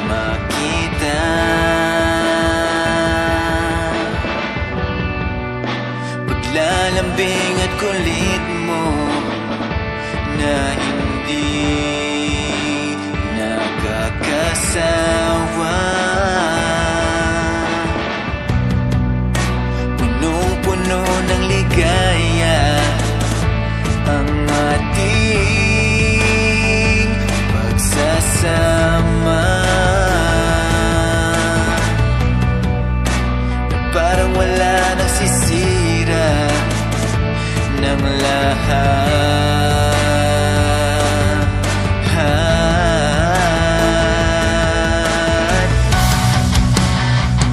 makita. Paglalambing at kulit mo na hindi nakakasawa. Punong-puno ng ligaya ang ating pagsasama. Parang wala nang sisira ng lahat.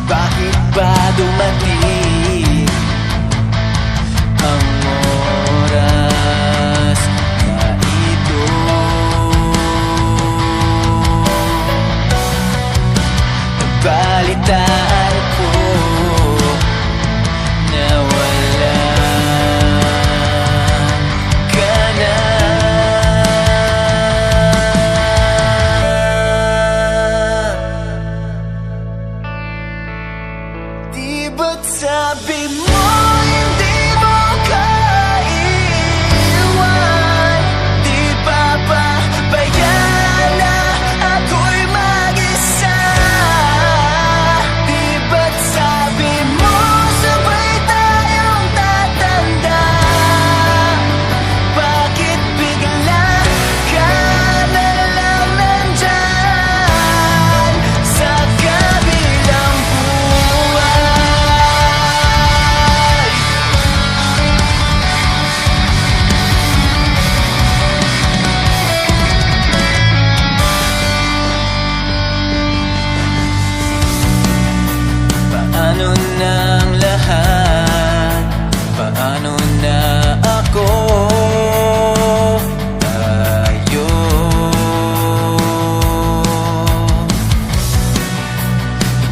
Bakit ba dumating ang oras na ito? Balitaan ko na wala ka na. Di ba't sabi mo hindi mo kaiwan? Di ba pabayaan na ako'y mag-isa? Di ba't sabi mo sabay tayong tatanda? Bakit bigla ka na lang nandyan sa kabilang buhay? Paano na ang lahat? Paano na ako? Tayo.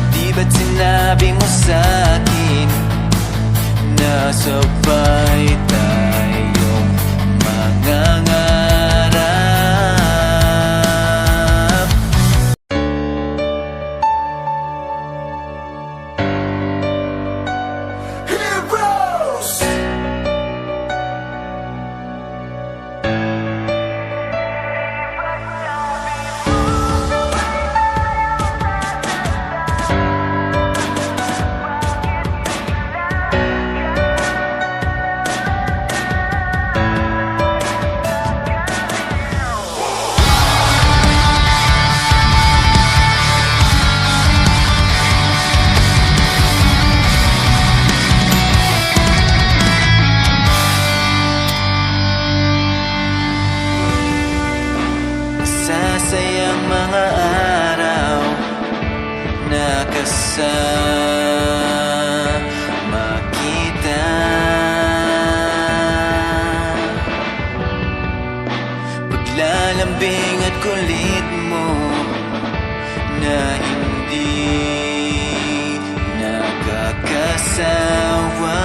Hindi ba't sinabi mo sa'kin na sabay tayong mangangarap? Heroes! Sasayang mga araw na kasama kita. Paglalambing at kulit mo na hindi nakakasawa.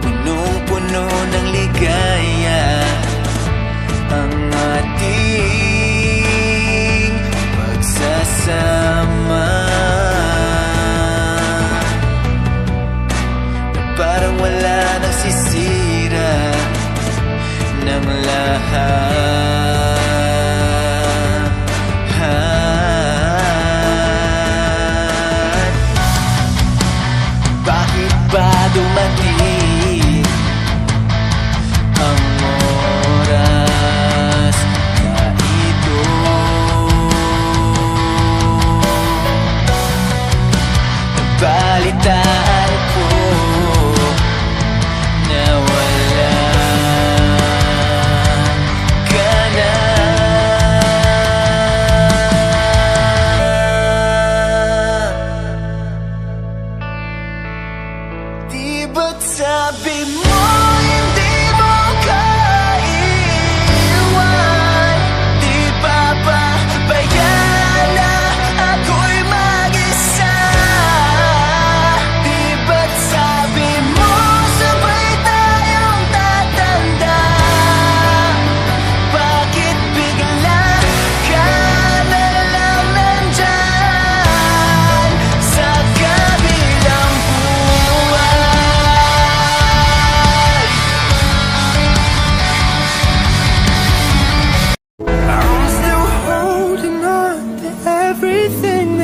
Punong-puno ng ligaya ang ating pagsasama. Parang wala nang sisira ng lahat.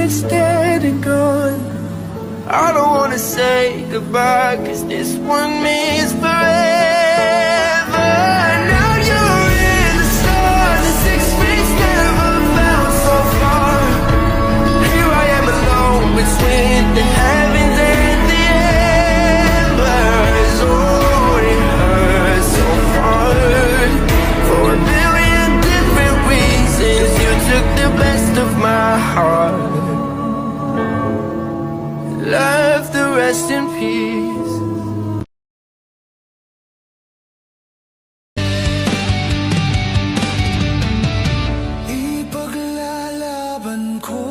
it's dead and gone. I don't wanna say goodbye, 'cause this one means forever. Now you're in the stars, the 6 feet never felt so far. Here I am alone between the heavens and the embers. Oh, it hurts so hard. For a million different reasons, you took the best of my heart. Love the rest in peace. Ipaglalaban ko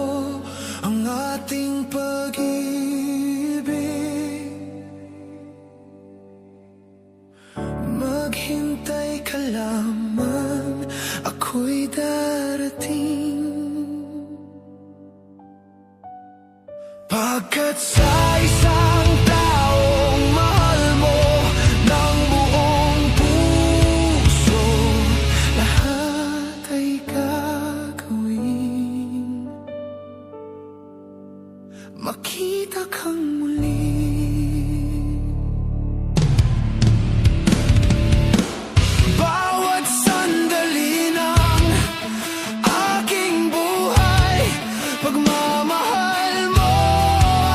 ang ating pag-ibig. Maghintay ka lamang, ako'y darating. Pagkat sa isang taong mahal mo ng buong puso, lahat ay gagawin. Makita kang muli. Bawat sandali ng aking buhay, pagmamahal mo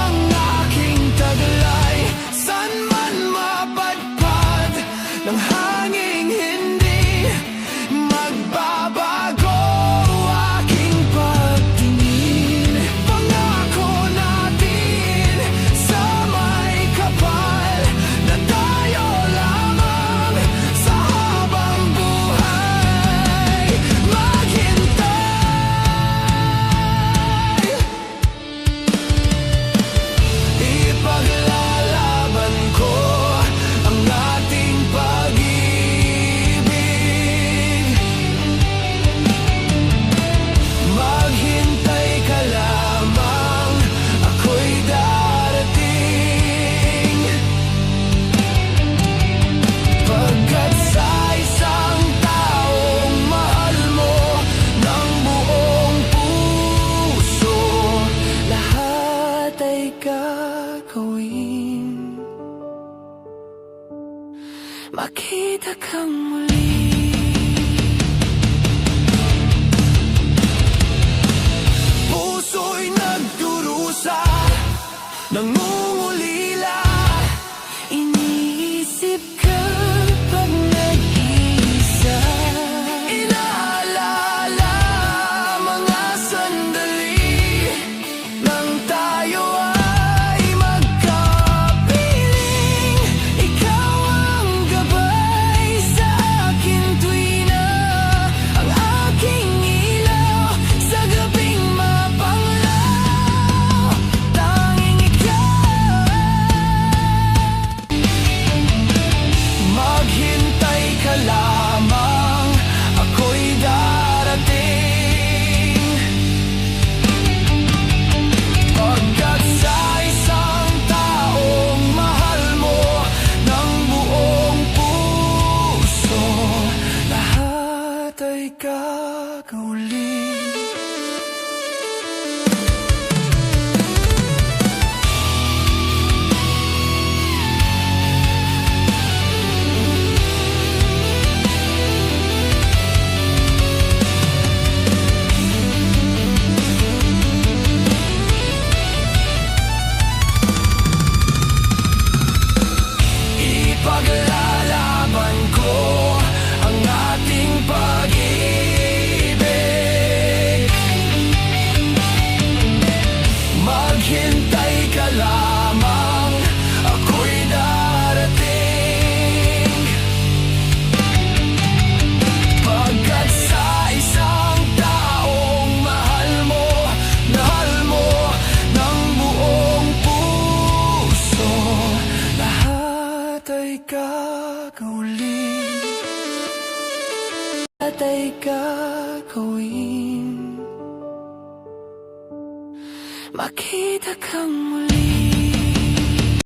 ang aking taglay. San man mapadpad ng hanging hindi magbabago aking pagtingin. Pangako natin sa may kapal na tayo lamang sa habang buhay maghintay. Ipaglalaban ko ang ating pag-ibig. Maghintay ka lamang, ako'y darating. Pagkat sa isang taong mahal mo ng buong puso, lahat ay gagawin. Makita kang muli. Puso'y nagdurusa, nangungulila. Iniisip ka pag nag-iisa. Inaalala mga sandali nang tayo ay magkapiling. Ikaw ang gabay sa akin tuwi na ang aking ilaw sa gabing mapanglaw. Tanging ikaw. Maghintay ka lamang, ako'y darating. Pagkat sa isang taong mahal mo ng buong puso, lahat ay gagawin. Ipaglalaban ko ang ating pag-ibig. Maghintay ka lamang, ako'y darating. Pagkat sa isang taong mahal mo ng buong puso, lahat ay gagawin. Lahat ay gagawin. Makita kang muli.